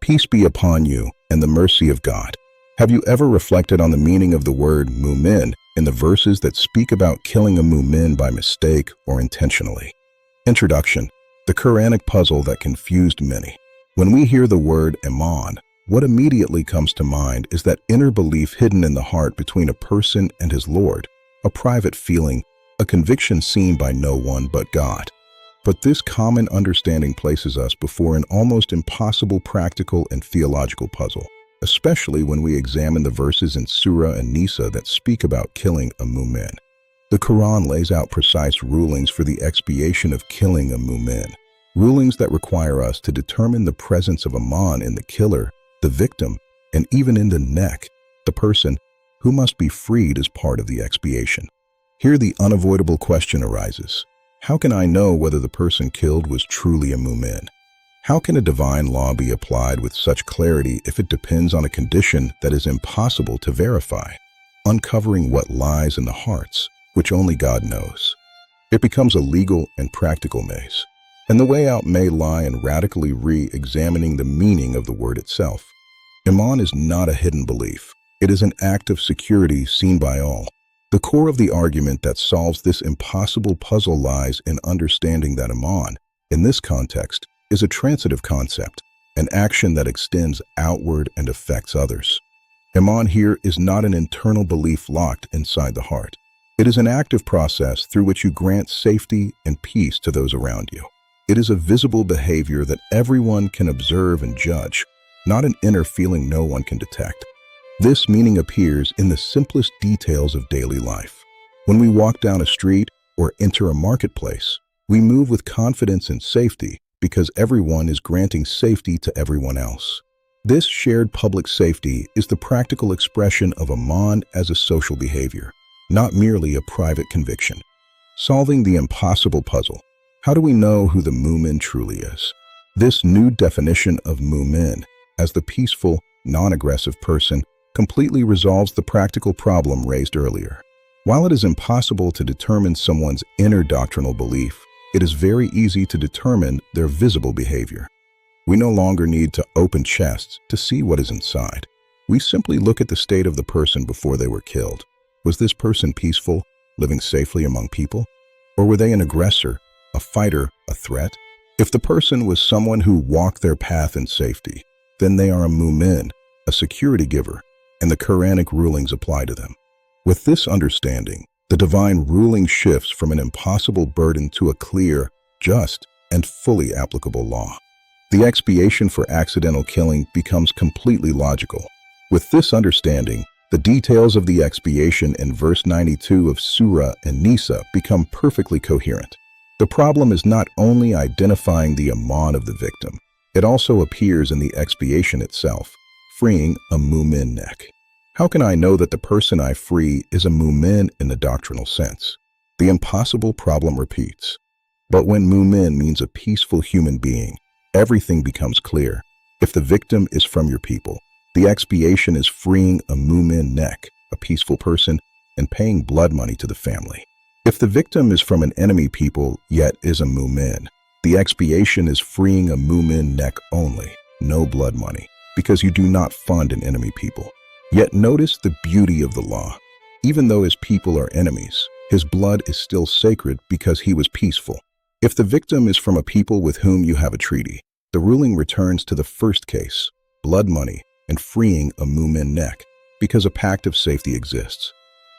Peace be upon you and the mercy of God. Have you ever reflected on the meaning of the word mu'min in the verses that speak about killing a mu'min by mistake or intentionally? Introduction: the Qur'anic puzzle that confused many. When we hear the word Iman, what immediately comes to mind is that inner belief hidden in the heart between a person and his Lord, a private feeling, a conviction seen by no one but God. But this common understanding places us before an almost impossible practical and theological puzzle, especially when we examine the verses in Surah An Nisa that speak about killing a mu'min. The Qur'an lays out precise rulings for the expiation of killing a mu'min, rulings that require us to determine the presence of Iman in the killer, the victim, and even in the neck, the person, who must be freed as part of the expiation. Here the unavoidable question arises: how can I know whether the person killed was truly a mu'min? How can a divine law be applied with such clarity if it depends on a condition that is impossible to verify? Uncovering what lies in the hearts, which only God knows. It becomes a legal and practical maze, and the way out may lie in radically re-examining the meaning of the word itself. Iman is not a hidden belief. It is an act of security seen by all. The core of the argument that solves this impossible puzzle lies in understanding that Iman, in this context, is a transitive concept, an action that extends outward and affects others. Iman here is not an internal belief locked inside the heart. It is an active process through which you grant safety and peace to those around you. It is a visible behavior that everyone can observe and judge, not an inner feeling no one can detect. This meaning appears in the simplest details of daily life. When we walk down a street or enter a marketplace, we move with confidence and safety because everyone is granting safety to everyone else. This shared public safety is the practical expression of Iman as a social behavior, not merely a private conviction. Solving the impossible puzzle: how do we know who the mu'min truly is? This new definition of mu'min as the peaceful, non-aggressive person completely resolves the practical problem raised earlier. While it is impossible to determine someone's inner doctrinal belief, it is very easy to determine their visible behavior. We no longer need to open chests to see what is inside. We simply look at the state of the person before they were killed. Was this person peaceful, living safely among people? Or were they an aggressor, a fighter, a threat? If the person was someone who walked their path in safety, then they are a mu'min, a security giver, and the Qur'anic rulings apply to them. With this understanding, the divine ruling shifts from an impossible burden to a clear, just, and fully applicable law. The expiation for accidental killing becomes completely logical. With this understanding, the details of the expiation in verse 92 of Surah An Nisa become perfectly coherent. The problem is not only identifying the Iman of the victim, it also appears in the expiation itself, freeing a mu'min neck. How can I know that the person I free is a mu'min in the doctrinal sense? The impossible problem repeats. But when mu'min means a peaceful human being, everything becomes clear. If the victim is from your people, the expiation is freeing a mu'min neck, a peaceful person, and paying blood money to the family. If the victim is from an enemy people yet is a mu'min, the expiation is freeing a mu'min neck only, no blood money, because you do not fund an enemy people. Yet notice the beauty of the law. Even though his people are enemies, his blood is still sacred because he was peaceful. If the victim is from a people with whom you have a treaty, the ruling returns to the first case, blood money, and freeing a mu'min neck, because a pact of safety exists.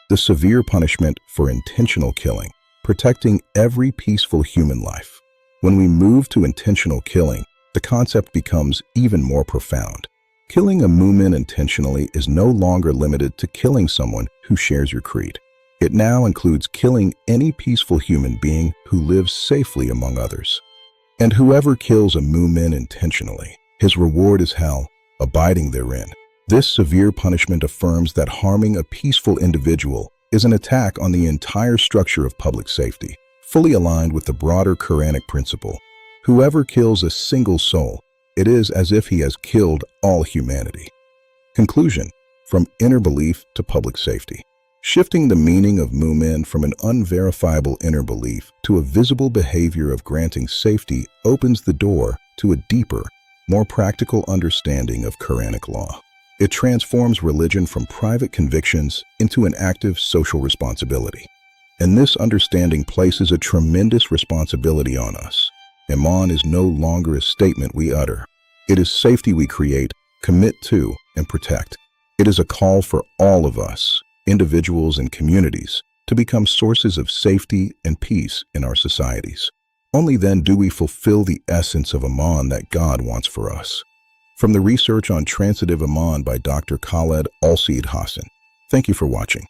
The severe punishment for intentional killing, protecting every peaceful human life. When we move to intentional killing, the concept becomes even more profound. Killing a mu'min intentionally is no longer limited to killing someone who shares your creed. It now includes killing any peaceful human being who lives safely among others. And whoever kills a mu'min intentionally, his reward is hell, abiding therein. This severe punishment affirms that harming a peaceful individual is an attack on the entire structure of public safety, fully aligned with the broader Qur'anic principle. Whoever kills a single soul, it is as if he has killed all humanity. Conclusion: from inner belief to public safety. Shifting the meaning of mu'min from an unverifiable inner belief to a visible behavior of granting safety opens the door to a deeper, more practical understanding of Qur'anic law. It transforms religion from private convictions into an active social responsibility. And this understanding places a tremendous responsibility on us. Iman is no longer a statement we utter. It is safety we create, commit to, and protect. It is a call for all of us, individuals and communities, to become sources of safety and peace in our societies. Only then do we fulfill the essence of Iman that God wants for us. From the research on transitive Iman by Dr. Khaled Al-Said Hassan. Thank you for watching.